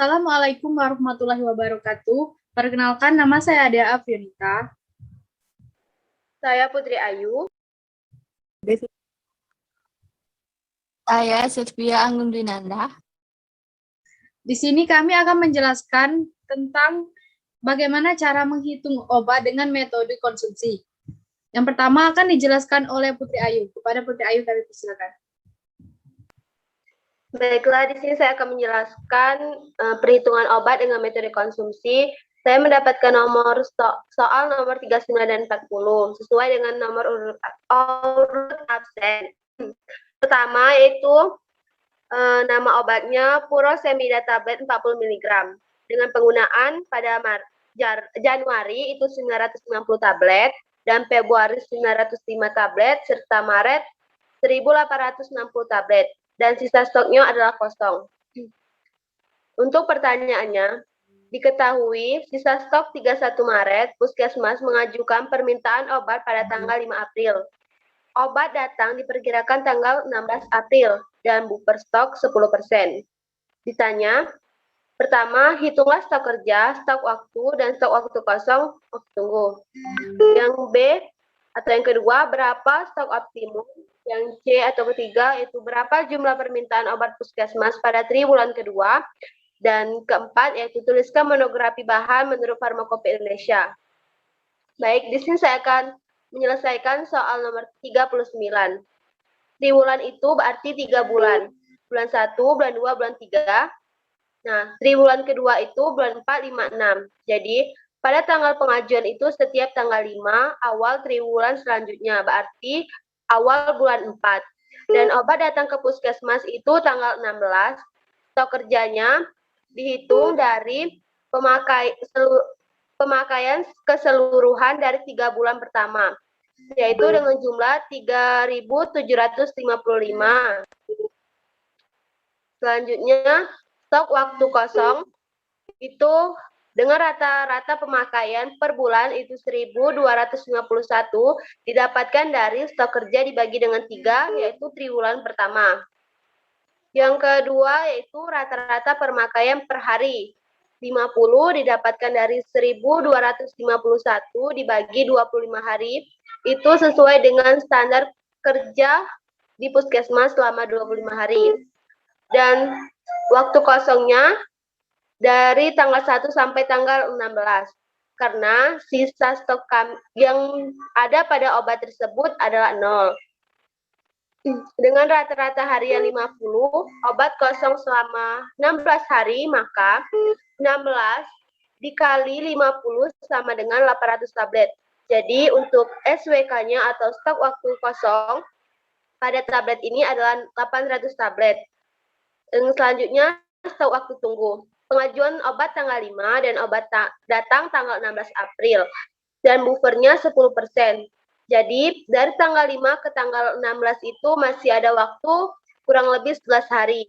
Assalamualaikum warahmatullahi wabarakatuh. Perkenalkan, nama saya Ada Afyunita. Saya Putri Ayu. Saya Sylvia Anggun Dinanda. Di sini kami akan menjelaskan tentang bagaimana cara menghitung obat dengan metode konsumsi. Yang pertama akan dijelaskan oleh Putri Ayu. Kepada Putri Ayu kami persilakan. Baiklah, di sini saya akan menjelaskan perhitungan obat dengan metode konsumsi. Saya mendapatkan nomor soal nomor 39 dan 40 sesuai dengan nomor urut absen. Pertama yaitu nama obatnya Furosemida tablet 40 mg dengan penggunaan pada Januari itu 990 tablet dan Februari 905 tablet serta Maret 1860 tablet. Dan sisa stoknya adalah kosong. Untuk pertanyaannya, diketahui sisa stok 31 Maret, Puskesmas mengajukan permintaan obat pada tanggal 5 April. Obat datang diperkirakan tanggal 16 April dan buffer stok 10%. Ditanya, pertama, hitunglah stok kerja, stok waktu, dan stok waktu kosong, waktu tunggu. Yang B, atau yang kedua, berapa stok optimum? Yang C atau ketiga itu berapa jumlah permintaan obat Puskesmas pada triwulan kedua. Dan keempat yaitu tuliskan monografi bahan menurut Farmakopedia Indonesia. Baik, di sini saya akan menyelesaikan soal nomor 39. Triwulan itu berarti 3 bulan. Bulan 1, bulan 2, bulan 3. Nah, triwulan kedua itu bulan 4, 5, 6. Jadi, pada tanggal pengajuan itu setiap tanggal 5 awal triwulan selanjutnya, berarti awal bulan 4. Dan obat datang ke Puskesmas itu tanggal 16. Stok kerjanya dihitung dari pemakaian keseluruhan dari 3 bulan pertama, yaitu dengan jumlah 3.755. Selanjutnya, stok waktu kosong itu dengan rata-rata pemakaian per bulan itu 1.251 didapatkan dari stok kerja dibagi dengan 3, yaitu triwulan pertama. Yang kedua yaitu rata-rata pemakaian per hari. 50 didapatkan dari 1.251 dibagi 25 hari. Itu sesuai dengan standar kerja di Puskesmas selama 25 hari. Dan waktu kosongnya dari tanggal 1 sampai tanggal 16. Karena sisa stok yang ada pada obat tersebut adalah 0. Dengan rata-rata harian 50, obat kosong selama 16 hari, maka 16 dikali 50 sama dengan 800 tablet. Jadi untuk SWK-nya atau stok waktu kosong pada tablet ini adalah 800 tablet. Dan selanjutnya stok waktu tunggu. Pengajuan obat tanggal 5 dan obat datang tanggal 16 April. Dan buffernya 10%. Jadi dari tanggal 5 ke tanggal 16 itu masih ada waktu kurang lebih 11 hari.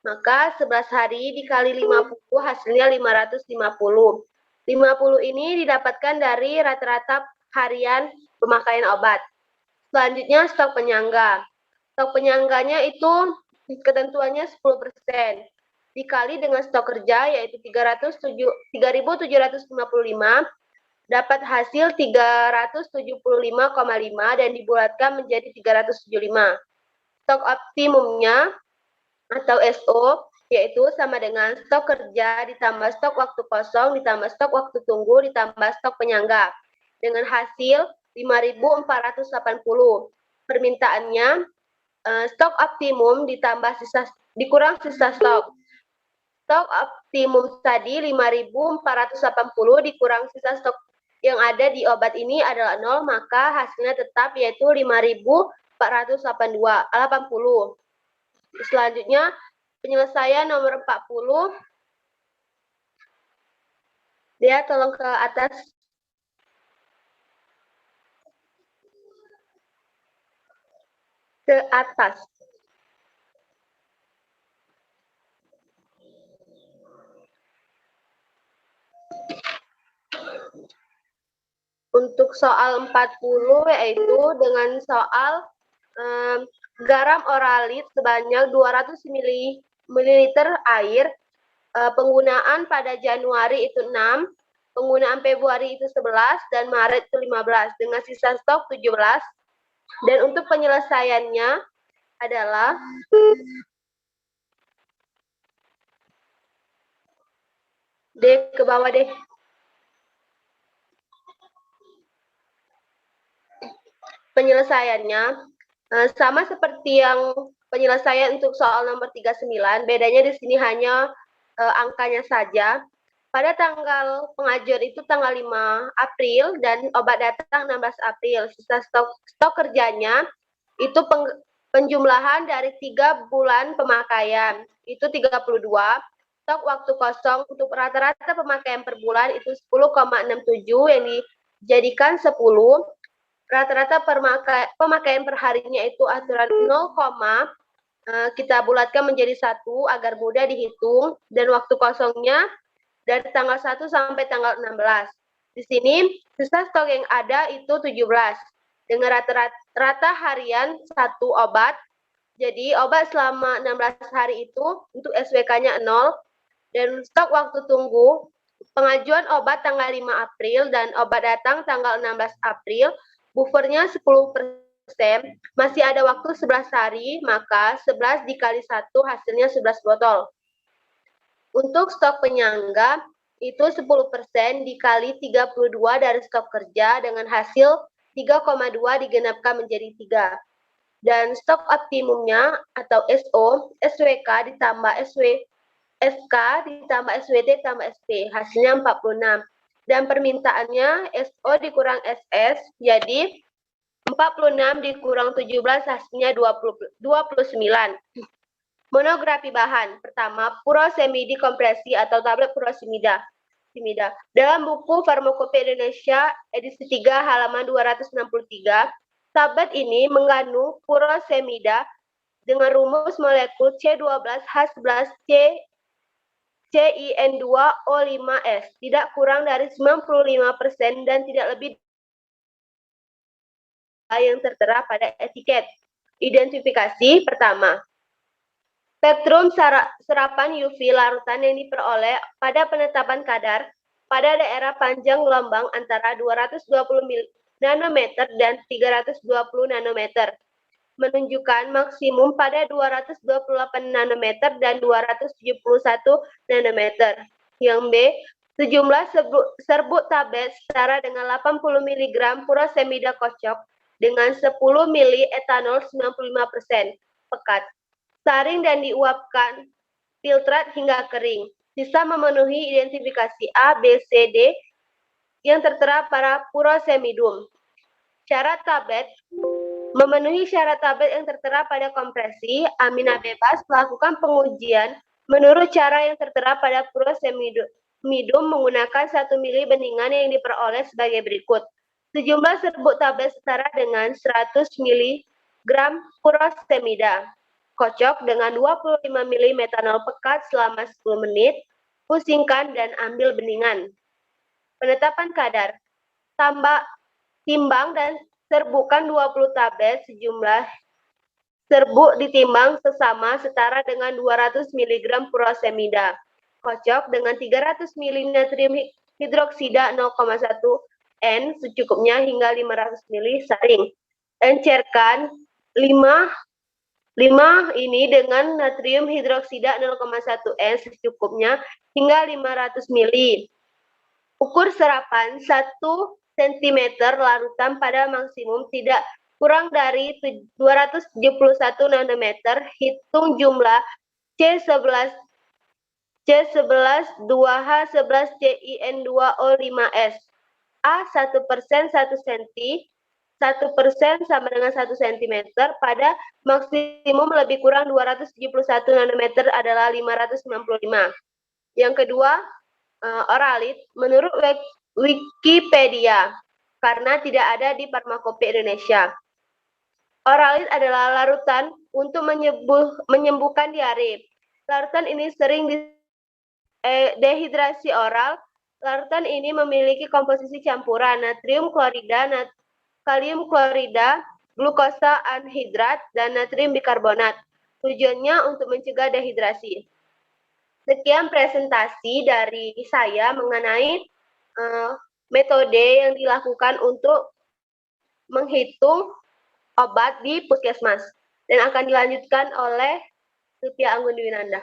Maka 11 hari dikali 50 hasilnya 550. 50 ini didapatkan dari rata-rata harian pemakaian obat. Selanjutnya stok penyangga. Stok penyangganya itu ketentuannya 10%. Dikali dengan stok kerja yaitu 3.755 dapat hasil 375,5 dan dibulatkan menjadi 375. Stok optimumnya atau SO yaitu sama dengan stok kerja ditambah stok waktu kosong ditambah stok waktu tunggu ditambah stok penyangga dengan hasil 5.480. Permintaannya stok optimum ditambah dikurang sisa stok. Stok optimum tadi 5.480 dikurang sisa stok yang ada di obat ini adalah 0, maka hasilnya tetap yaitu 5.480. Selanjutnya penyelesaian nomor 40. Dia tolong ke atas. Ke atas. Untuk soal 40 yaitu dengan soal garam oralit sebanyak 200 ml air penggunaan pada Januari itu 6, penggunaan Februari itu 11, dan Maret itu 15, dengan sisa stok 17. Dan untuk penyelesaiannya adalah ke bawah deh. Penyelesaiannya sama seperti yang penyelesaian untuk soal nomor 39, bedanya di sini hanya angkanya saja. Pada tanggal pengajuan itu tanggal 5 April dan obat datang 16 April. Sisa stok kerjanya itu penjumlahan dari 3 bulan pemakaian, itu 32. Stok waktu kosong untuk rata-rata pemakaian per bulan itu 10,67 yang dijadikan 10. Rata-rata pemakaian per harinya itu aturan 0, kita bulatkan menjadi 1 agar mudah dihitung, dan waktu kosongnya dari tanggal 1 sampai tanggal 16. Di sini sisa stok yang ada itu 17 dengan rata harian 1 obat. Jadi obat selama 16 hari itu untuk SWK-nya 0, dan stok waktu tunggu pengajuan obat tanggal 5 April dan obat datang tanggal 16 April, buffernya 10%, masih ada waktu 11 hari, maka 11 dikali 1 hasilnya 11 botol. Untuk stok penyangga, itu 10% dikali 32 dari stok kerja dengan hasil 3,2 digenapkan menjadi 3. Dan stok optimumnya atau SO, SWK ditambah SK ditambah SWT ditambah SP, hasilnya 46. Dan permintaannya SO dikurang SS, jadi 46 dikurang 17 hasilnya 29. Monografi bahan. Pertama, furosemide kompresi atau tablet furosemida. Dalam buku Farmakopeia Indonesia edisi 3 halaman 263, tablet ini mengandung furosemida dengan rumus molekul C12H11C CIN2O5S, tidak kurang dari 95% dan tidak lebih yang tertera pada etiket. Identifikasi pertama. Spektrum serapan UV larutan yang diperoleh pada penetapan kadar pada daerah panjang gelombang antara 220 nanometer dan 320 nanometer. Menunjukkan maksimum pada 228 nanometer dan 271 nanometer. Yang B, sejumlah serbuk tablet setara dengan 80 mg furosemida kocok dengan 10 ml etanol 95% pekat. Saring dan diuapkan filtrat hingga kering. Sisa memenuhi identifikasi A, B, C, D yang tertera pada furosemidum. Syarat tablet. Memenuhi syarat tablet yang tertera pada kompresi, Amina bebas melakukan pengujian menurut cara yang tertera pada furosemidum menggunakan 1 mili beningan yang diperoleh sebagai berikut. Sejumlah serbuk tablet setara dengan 100 mg furosemida. Kocok dengan 25 mili metanol pekat selama 10 menit, pusingkan dan ambil beningan. Penetapan kadar. Timbang dan serbukan 20 tablet, sejumlah serbuk ditimbang sesama setara dengan 200 mg furosemida. Kocok dengan 300 ml natrium hidroksida 0,1 N secukupnya hingga 500 ml saring. Encerkan 5 ini dengan natrium hidroksida 0,1 N secukupnya hingga 500 ml. Ukur serapan 1 cm larutan pada maksimum tidak kurang dari 271 nanometer. Hitung jumlah C11 2H11 CIN2O5S. A 1% 1 cm, 1% sama dengan 1 cm pada maksimum lebih kurang 271 nanometer adalah 595. Yang kedua, Oralit menurut Wikipedia karena tidak ada di Farmakopeia Indonesia. Oralit adalah larutan untuk menyembuhkan diare. Larutan ini sering dehidrasi oral. Larutan ini memiliki komposisi campuran natrium klorida, kalium klorida, glukosa anhidrat, dan natrium bikarbonat. Tujuannya untuk mencegah dehidrasi. Sekian presentasi dari saya mengenai metode yang dilakukan untuk menghitung obat di puskesmas dan akan dilanjutkan oleh Silvia Anggun Dwinanda.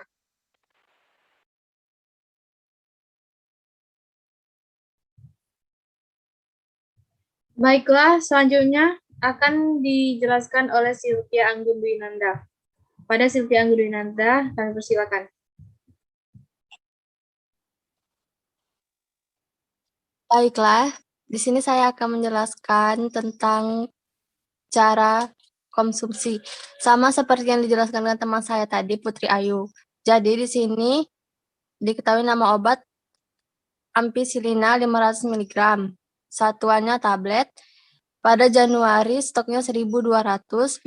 Baiklah, selanjutnya akan dijelaskan oleh Silvia Anggun Dwinanda. Pada Silvia Anggun Dwinanda, kami persilakan. Baiklah, di sini saya akan menjelaskan tentang cara konsumsi. Sama seperti yang dijelaskan dengan teman saya tadi, Putri Ayu. Jadi di sini diketahui nama obat ampicillina 500 mg. Satuannya tablet. Pada Januari stoknya 1.200,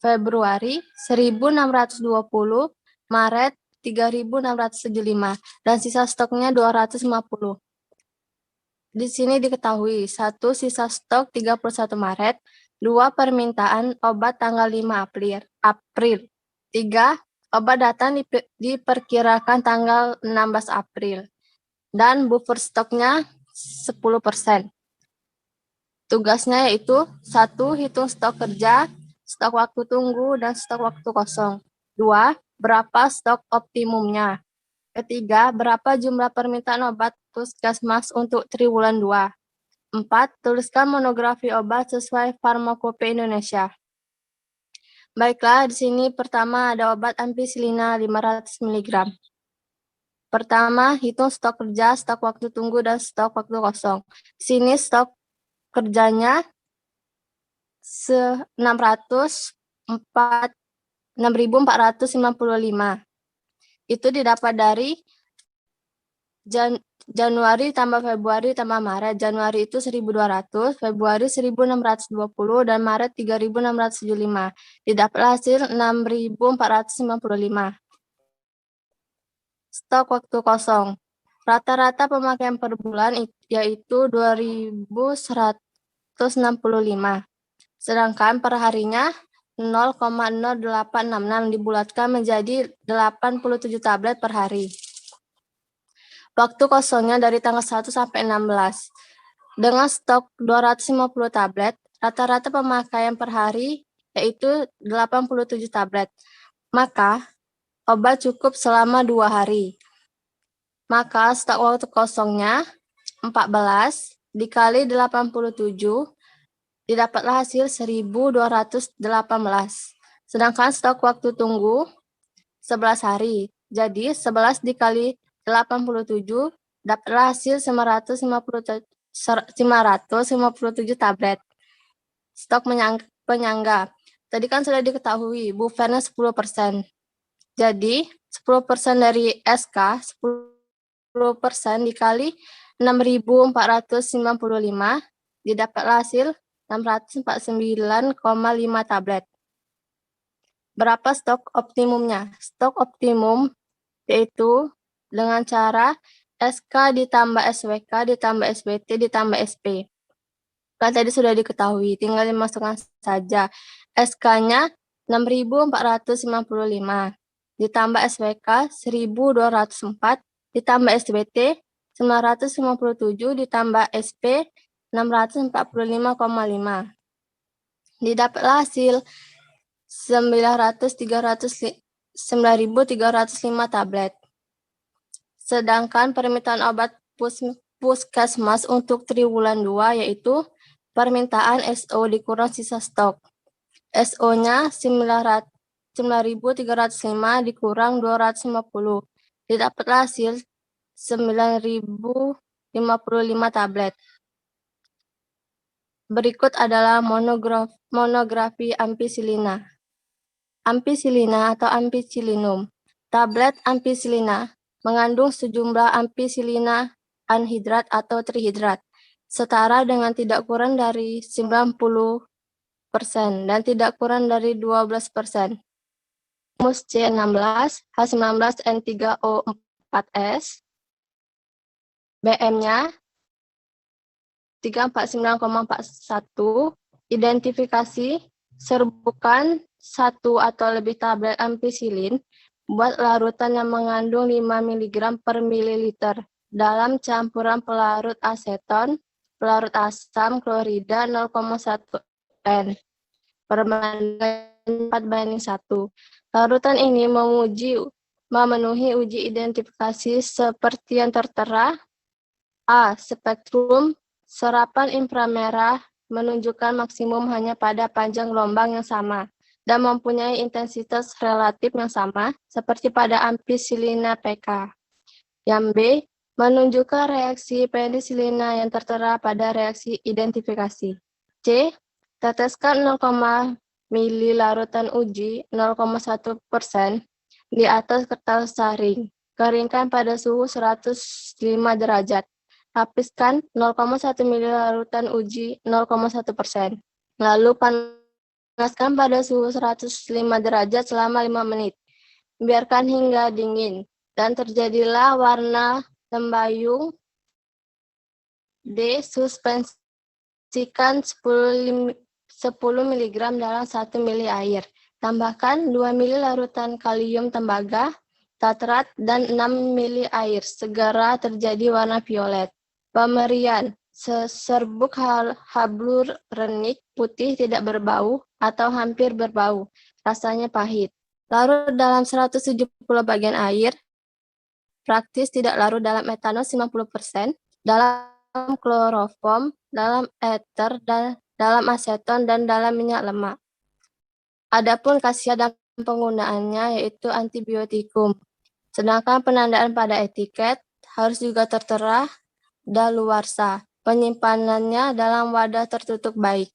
Februari 1.620, Maret 3.675, dan sisa stoknya 250. Di sini diketahui, 1. Sisa stok 31 Maret, 2. Permintaan obat tanggal 5 April. 3. Obat datang diperkirakan tanggal 16 April. Dan buffer stoknya 10%. Tugasnya yaitu 1. Hitung stok kerja, stok waktu tunggu, dan stok waktu kosong. 2. Berapa stok optimumnya. Ketiga, berapa jumlah permintaan obat puskesmas untuk triwulan 2. 4. Tuliskan monografi obat sesuai Farmakope Indonesia. Baiklah, di sini pertama ada obat ampicillina 500 mg. Pertama, hitung stok kerja, stok waktu tunggu, dan stok waktu kosong. Di sini stok kerjanya 6.455. Itu didapat dari Januari tambah Februari tambah Maret. Januari itu 1.200, Februari 1.620, dan Maret 3.675. Didapat hasil 6.455. Stok waktu kosong. Rata-rata pemakaian per bulan yaitu 2.165. Sedangkan perharinya 0,0866 dibulatkan menjadi 87 tablet per hari. Waktu kosongnya dari tanggal 1 sampai 16. Dengan stok 250 tablet, rata-rata pemakaian per hari yaitu 87 tablet. Maka, obat cukup selama 2 hari. Maka, stok waktu kosongnya 14 dikali 87 didapatlah hasil 1.218. Sedangkan stok waktu tunggu 11 hari. Jadi 11 dikali 87 dapatlah hasil 557 tablet. Stok penyangga. Tadi kan sudah diketahui buffernya 10%. Jadi 10% dari SK 10% dikali 6.455 didapatlah hasil 649,5 tablet. Berapa stok optimumnya? Stok optimum yaitu dengan cara SK ditambah SWK ditambah SBT ditambah SP. Kan tadi sudah diketahui, tinggal dimasukkan saja. SK-nya 6.455 ditambah SWK 1.204 ditambah SBT 957 ditambah SP 645,5. Didapatlah hasil 9.305 tablet. Sedangkan permintaan obat puskesmas untuk triwulan 2 yaitu permintaan SO dikurang sisa stok. SO-nya 9.305 dikurang 250. Didapatlah hasil 9.055 tablet. Berikut adalah monografi ampicillina. Ampicillina atau ampicillinum. Tablet ampicillina mengandung sejumlah ampicillina anhidrat atau trihidrat, setara dengan tidak kurang dari 90% dan tidak kurang dari 12%. Rumus C16, H19, N3O4S, BM-nya 349,41, identifikasi serbukan 1 atau lebih tablet ampicillin Buat larutan yang mengandung 5 mg per mililiter dalam campuran pelarut aseton, pelarut asam klorida 0,1 N. Perbandingan 4:1. Larutan ini memenuhi uji identifikasi seperti yang tertera. A. Spektrum serapan inframerah menunjukkan maksimum hanya pada panjang gelombang yang sama dan mempunyai intensitas relatif yang sama seperti pada ampicillina PK. Yang B. Menunjukkan reaksi penisilina yang tertera pada reaksi identifikasi. C. Teteskan 0, mili larutan uji 0,1% di atas kertas saring. Keringkan pada suhu 105 derajat. Hapiskan 0,1 mili larutan uji 0,1%. Lalu panaskan pada suhu 105 derajat selama 5 menit. Biarkan hingga dingin dan terjadilah warna tembayung. D. Suspensikan 10 mg dalam 1 mili air. Tambahkan 2 mili larutan kalium tembaga, tatrat, dan 6 mili air. Segera terjadi warna violet. Pemberian serbuk hyaluronik putih tidak berbau atau hampir berbau. Rasanya pahit. Larut dalam 170 bagian air. Praktis tidak larut dalam etanol 50%, dalam kloroform, dalam ether, dan dalam aseton, dan dalam minyak lemak. Adapun khasiat dan penggunaannya yaitu antibiotikum. Sedangkan penandaan pada etiket harus juga tertera daluarsa. Penyimpanannya dalam wadah tertutup baik.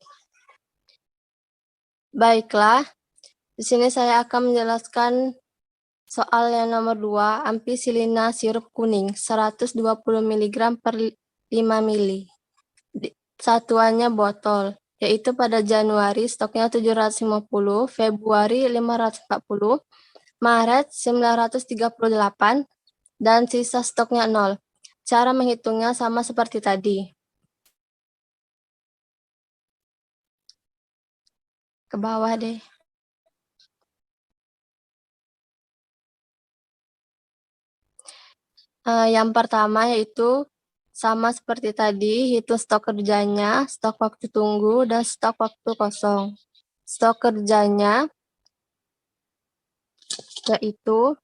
Baiklah, di sini saya akan menjelaskan soal yang nomor 2, ampicillina sirup kuning 120 mg per 5 mili. Satuannya botol, yaitu pada Januari stoknya 750, Februari 540, Maret 938, dan sisa stoknya 0. Cara menghitungnya sama seperti tadi. Ke bawah deh. Yang pertama yaitu sama seperti tadi, hitung stok kerjanya, stok waktu tunggu, dan stok waktu kosong. Stok kerjanya yaitu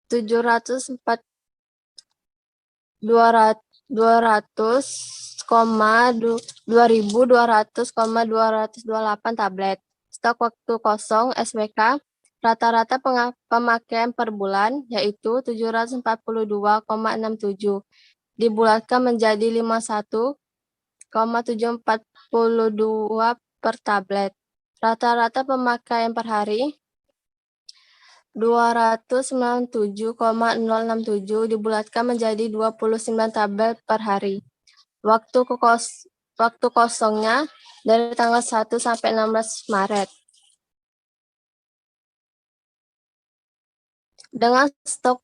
2.200,228 tablet. Stok waktu kosong SWK rata-rata pemakaian per bulan yaitu 742,67 dibulatkan menjadi 51,742 per tablet. Rata-rata pemakaian per hari 297,067 dibulatkan menjadi 29 tablet per hari. Waktu kosongnya dari tanggal 1 sampai 16 Maret. Dengan stok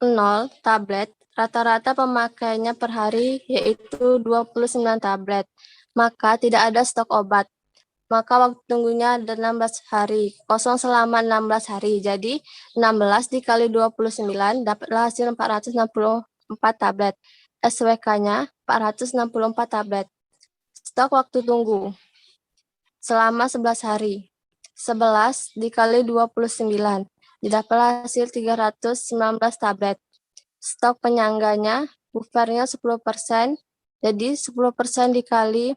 0 tablet, rata-rata pemakaiannya per hari yaitu 29 tablet. Maka tidak ada stok obat. Maka waktu tunggunya ada 16 hari, kosong selama 16 hari. Jadi 16 dikali 29 dapatlah hasil 464 tablet. SWK-nya 464 tablet. Stok waktu tunggu selama 11 hari. 11 dikali 29 didapatlah hasil 319 tablet. Stok penyangganya, buffernya 10%, jadi 10% dikali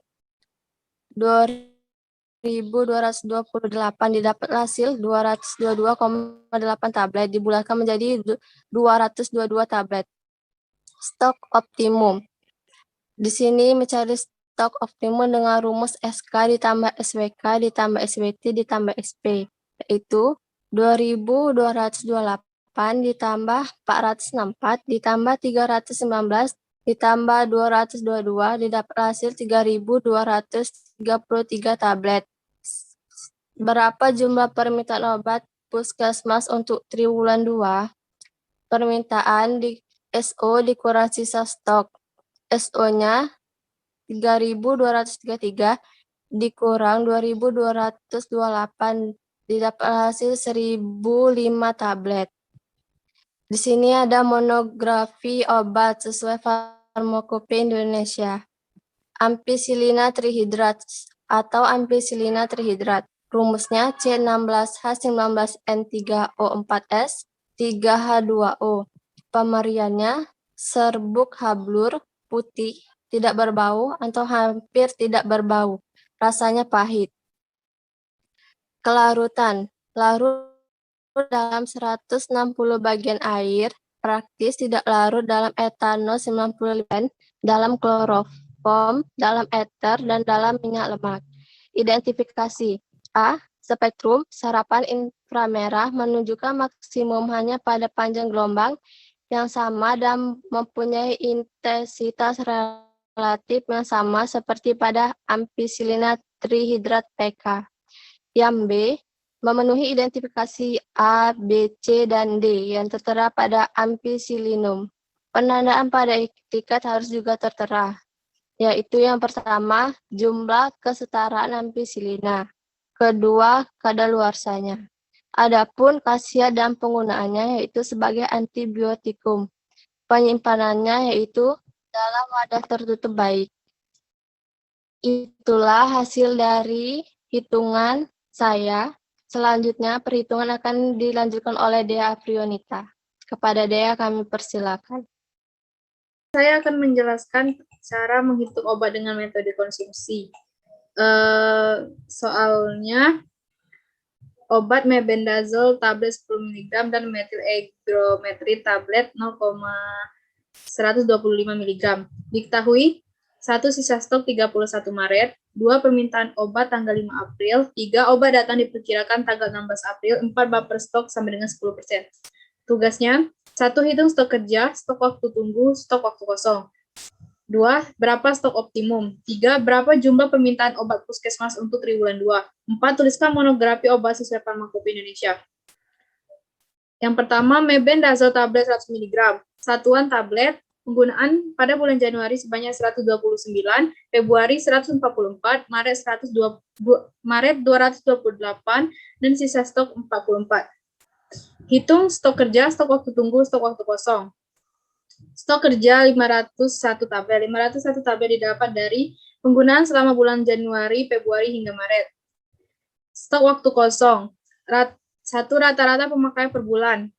2.228 didapat hasil 222,8 tablet, dibulatkan menjadi 222 tablet. Stok optimum. Di sini mencari stok optimum dengan rumus SK ditambah SWK ditambah SWT ditambah SP, yaitu 2.228 ditambah 464 ditambah 319 ditambah 222 didapat hasil 3.233 tablet. Berapa jumlah permintaan obat Puskesmas untuk triwulan 2? Permintaan di SO dikurang sisa stok. SO-nya 3.233 dikurang 2.228 didapat hasil 1005 tablet. Di sini ada monografi obat sesuai Farmakope Indonesia. Ampicillina trihidrat atau ampicillina trihidrat. Rumusnya C16H19N3O4S 3H2O. Pemeriannya serbuk hablur, putih, tidak berbau atau hampir tidak berbau. Rasanya pahit. Kelarutan. Larut dalam 160 bagian air, praktis tidak larut dalam etanol 90%, dalam kloroform, dalam ether, dan dalam minyak lemak. Identifikasi. A. Spektrum sarapan inframerah menunjukkan maksimum hanya pada panjang gelombang yang sama dan mempunyai intensitas relatif yang sama seperti pada ampicillina trihidrat PK. Yang B. Memenuhi identifikasi A, B, C, dan D yang tertera pada ampicillinum. Penandaan pada etiket harus juga tertera, yaitu yang pertama, jumlah kesetaraan ampicillina. Kedua, kadaluarsanya. Adapun khasiat dan penggunaannya yaitu sebagai antibiotikum. Penyimpanannya yaitu dalam wadah tertutup baik. Itulah hasil dari hitungan saya. Selanjutnya, perhitungan akan dilanjutkan oleh Dea Aprionita. Kepada Dea, kami persilakan. Saya akan menjelaskan cara menghitung obat dengan metode konsumsi. Soalnya, obat mebendazole tablet 10 mg dan methylhydrometrid tablet 0,125 mg. Diketahui, 1 sisa stok 31 Maret, 2 permintaan obat tanggal 5 April, 3 obat datang diperkirakan tanggal 16 April, 4 buffer stok sama dengan 10%. Tugasnya, 1 hitung stok kerja, stok waktu tunggu, stok waktu kosong. 2. Berapa stok optimum? 3. Berapa jumlah permintaan obat puskesmas untuk triwulan 2? 4. Tuliskan monografi obat sesuai Farmakope Indonesia. Yang pertama, mebendazole tablet 100 mg. Satuan tablet, penggunaan pada bulan Januari sebanyak 129, Februari 144, Maret 228, dan sisa stok 44. Hitung stok kerja, stok waktu tunggu, stok waktu kosong. Stok kerja 501 tablet. 501 tablet didapat dari penggunaan selama bulan Januari, Februari, hingga Maret. Stok waktu kosong. Satu rata-rata pemakaian per bulan.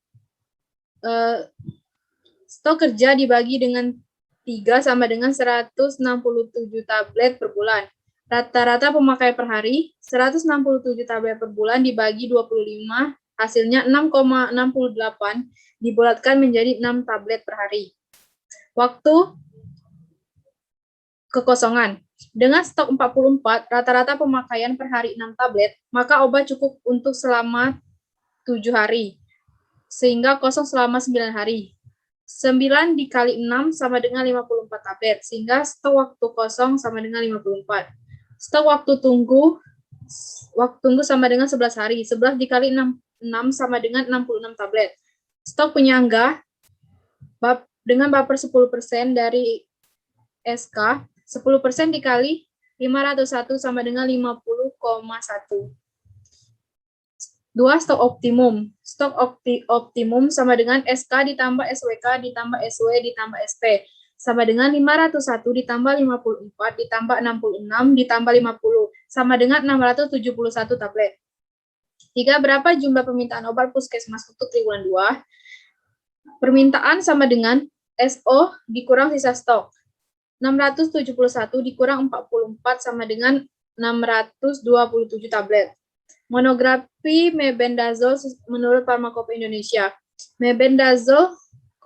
Stok kerja dibagi dengan 3 sama dengan 167 tablet per bulan. Rata-rata pemakaian per hari, 167 tablet per bulan dibagi 25, hasilnya 6,68, dibulatkan menjadi 6 tablet per hari. Waktu kekosongan. Dengan stok 44, rata-rata pemakaian per hari 6 tablet, maka obat cukup untuk selama 7 hari, sehingga kosong selama 9 hari. 9 dikali 6 sama dengan 54 tablet, sehingga stok waktu kosong sama dengan 54. Stok waktu tunggu sama dengan 11 hari. 11 dikali 6 sama dengan 66 tablet. Stok penyangga dengan buffer 10% dari SK, 10% dikali 501 sama dengan 50,1. 2. Stok optimum. Stok optimum sama dengan SK ditambah SWK ditambah SW ditambah SP. Sama dengan 501 ditambah 54 ditambah 66 ditambah 50. Sama dengan 671 tablet. 3. Berapa jumlah permintaan obat puskesmas untuk triwulan 2? Permintaan sama dengan SO dikurang sisa stok. 671 dikurang 44 sama dengan 627 tablet. Monografi mebendazole menurut Farmakope Indonesia. Mebendazole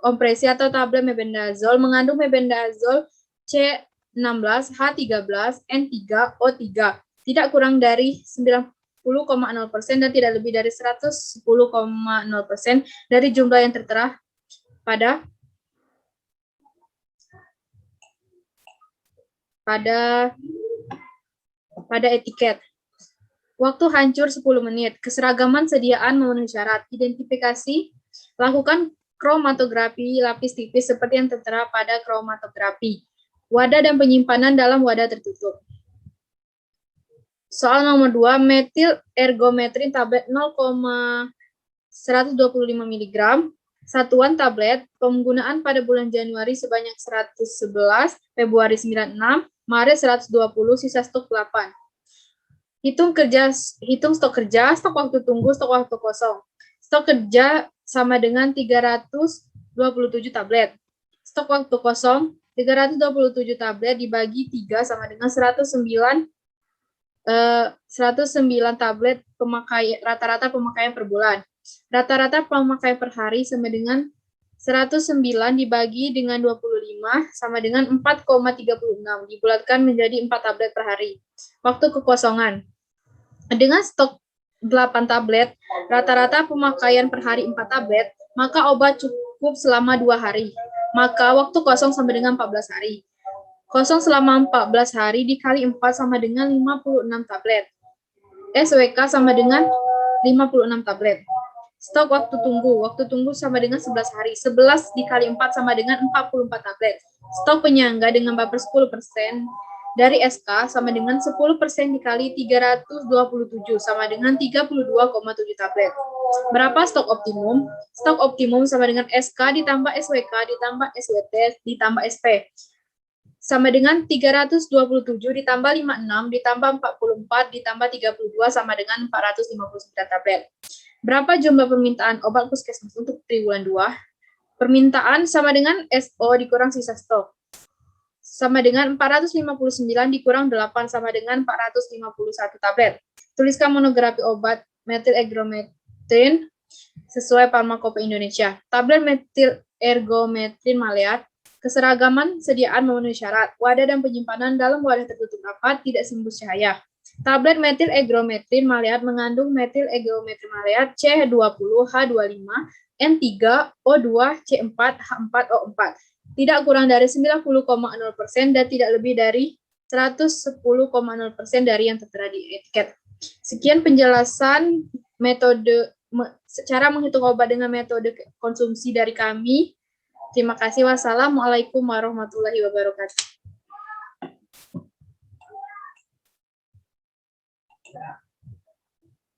kompresi atau tablet mebendazole mengandung mebendazole C16H13 N3O3 tidak kurang dari 90,0% dan tidak lebih dari 110,0% dari jumlah yang tertera pada etiket. Waktu hancur 10 menit. Keseragaman sediaan memenuhi syarat. Identifikasi, lakukan kromatografi lapis tipis seperti yang tertera pada kromatografi. Wadah dan penyimpanan dalam wadah tertutup. Soal nomor 2, metil ergometrin tablet 0,125 mg. Satuan tablet, penggunaan pada bulan Januari sebanyak 111, Februari 96, Maret 120, sisa stok 8. Hitung stok kerja, stok waktu tunggu, stok waktu kosong. Stok kerja sama dengan 327 tablet. Stok waktu kosong 327 tablet dibagi 3 sama dengan 109 tablet rata-rata pemakaian per bulan. Rata-rata pemakaian per hari sama dengan 109 dibagi dengan 25 sama dengan 4,36 dibulatkan menjadi 4 tablet per hari. Waktu kekosongan. Dengan stok 8 tablet, rata-rata pemakaian per hari 4 tablet, maka obat cukup selama 2 hari. Maka waktu kosong sama dengan 14 hari. Kosong selama 14 hari dikali 4 sama dengan 56 tablet. SWK sama dengan 56 tablet. Stok waktu tunggu sama dengan 11 hari. 11 dikali 4 sama dengan 44 tablet. Stok penyangga dengan baper 10% dari SK sama dengan 10% dikali 327 sama dengan 32,7 tablet. Berapa stok optimum? Stok optimum sama dengan SK ditambah SWK ditambah SWT ditambah SP. Sama dengan 327 ditambah 56 ditambah 44 ditambah 32 sama dengan 459 tablet. Berapa jumlah permintaan obat puskesmas untuk triwulan 2? Permintaan sama dengan SO dikurang sisa stok. Sama dengan 459 dikurang 8 sama dengan 451 tablet. Tuliskan monografi obat metil ergometrin sesuai Farmakope Indonesia. Tablet metil ergometrin maleat. Keseragaman sediaan memenuhi syarat. Wadah dan penyimpanan dalam wadah tertutup rapat, tidak sembus cahaya. Tablet metil ergometrin maleat mengandung metil ergometrin maleat C20H25, N3O2, C4H4O4. Tidak kurang dari 90,0% dan tidak lebih dari 110,0% dari yang tertera di etiket. Sekian penjelasan metode cara menghitung obat dengan metode konsumsi dari kami. Terima kasih. Wassalamualaikum warahmatullahi wabarakatuh.